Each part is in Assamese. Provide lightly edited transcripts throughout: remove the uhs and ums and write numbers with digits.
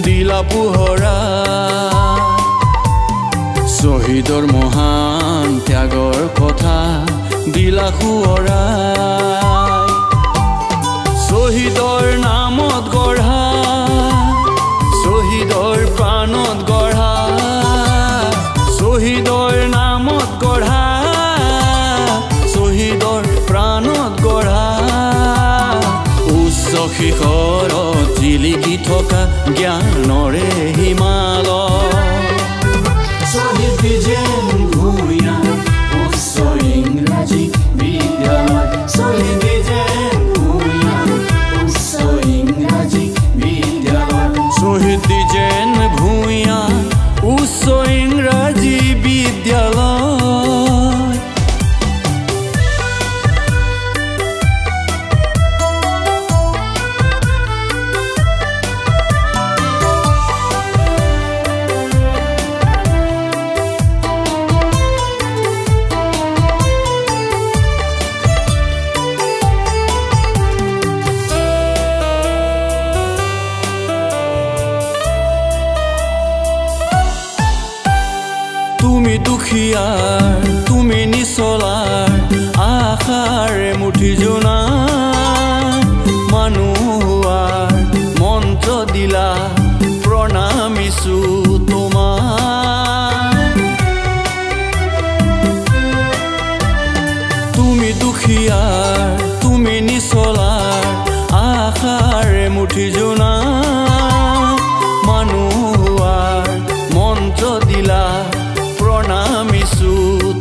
দিলা পোহৰাই শহীদৰ মহান ত্যাগৰ কথা দিলা সোঁৱৰাই শহীদৰ নামত গঢ়া শহীদৰ প্ৰাণত গঢ়া শহীদৰ নামত গঢ়া শহীদৰ প্ৰাণত গঢ়া উচ্চ শিখৰত জিলিকি থকা জ্ঞানৰে হিমালয় শহীদ বিজেন ভূঞা উচ্চ ইংৰাজী বিদ্যালয় শহীদ বিজেন ভূঞা উচ্চ ইংৰাজী বিদ্যালয় শহীদ বিজেন ভূঞা উচ্চ ইংৰাজী বিদ্যালয় তুমি দুখিয়াৰ তুমি নিচলাৰ আশাৰে মুঠি জোনা মানুহৰ মন্ত্ৰ দিলা প্ৰণামিছো তোমাৰ তুমি দুখিয়াৰ তুমি নিচলাৰ আশাৰে মুঠি জোনা মানুহৰ মন্ত্ৰ দিলা প্ৰণামিছো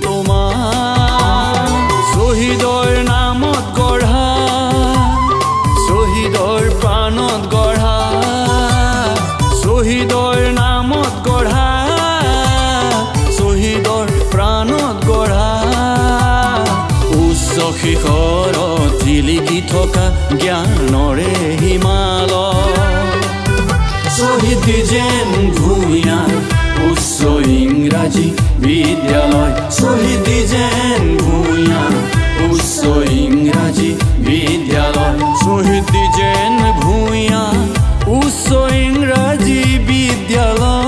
তোমাৰ শহীদৰ নামত গঢ়া শহীদৰ প্ৰাণত গঢ়া শহীদৰ নামত গঢ়া শহীদৰ প্ৰাণত গঢ়া উচ্চ শিখৰত জিলিকি থকা জ্ঞানৰে হিমালয় শহীদ বিজেন ভূঞা উচ্চ ইংৰাজী বিদ্যালয় শহীদ বিজেন ভূঞা উচ্চ ইংৰাজী বিদ্যালয় শহীদ বিজেন ভূঞা উচ্চ ইংৰাজী বিদ্যালয়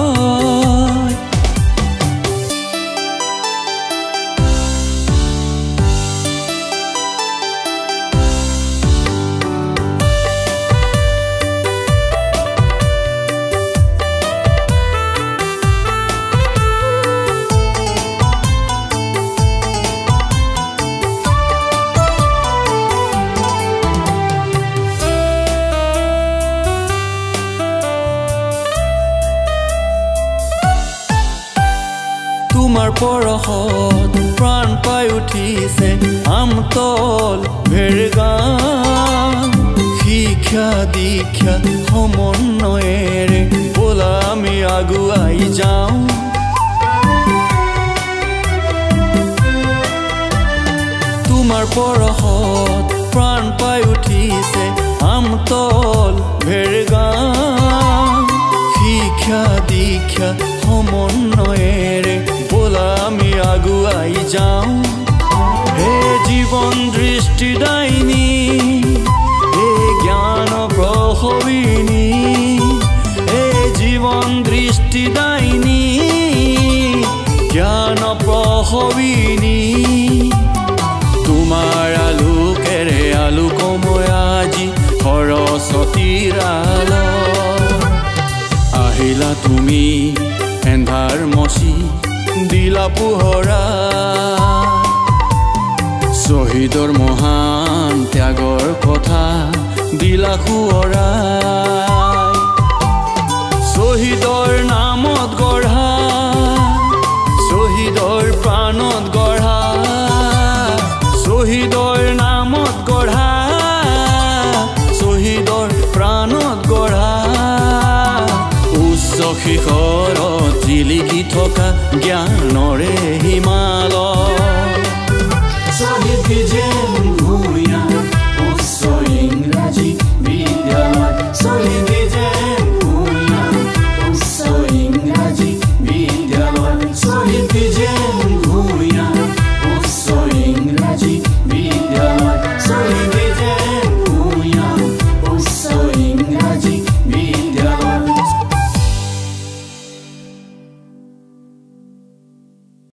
তোমাৰ পৰশত প্ৰাণ পাই উঠিছে আমতল ভেৰগাঁও শিক্ষা দীক্ষা সমন্বয়েৰে ব'লা আমি আগুৱাই যাওঁ তোমাৰ পৰশত প্ৰাণ পাই উঠিছে আমতল ভেৰগাঁও শিক্ষা দীক্ষা সমন্বয়েৰে ব'লা আমি আগুৱাই যাওঁ হে জীৱন দৃষ্টিদায়িনী হে জ্ঞান প্ৰসৱিনী হে জীৱন দৃষ্টিদায়িনী জ্ঞান প্ৰসৱিনী তোমাৰ আলোকেৰে আলোকময় আজি সৰস্বতীৰ আলয় আহিলা তুমি এন্ধাৰ মচি দিলা পোহৰাই শহীদৰ মহান ত্যাগৰ কথা দিলা সোঁৱৰাই শহীদৰ নামত গঢ়া শহীদৰ প্ৰাণত গঢ়া শহীদৰ নামত গঢ়া শহীদৰ প্ৰাণত গঢ়া উচ্চ শিখৰত জিলিকি থকা জ্ঞানৰে হিমা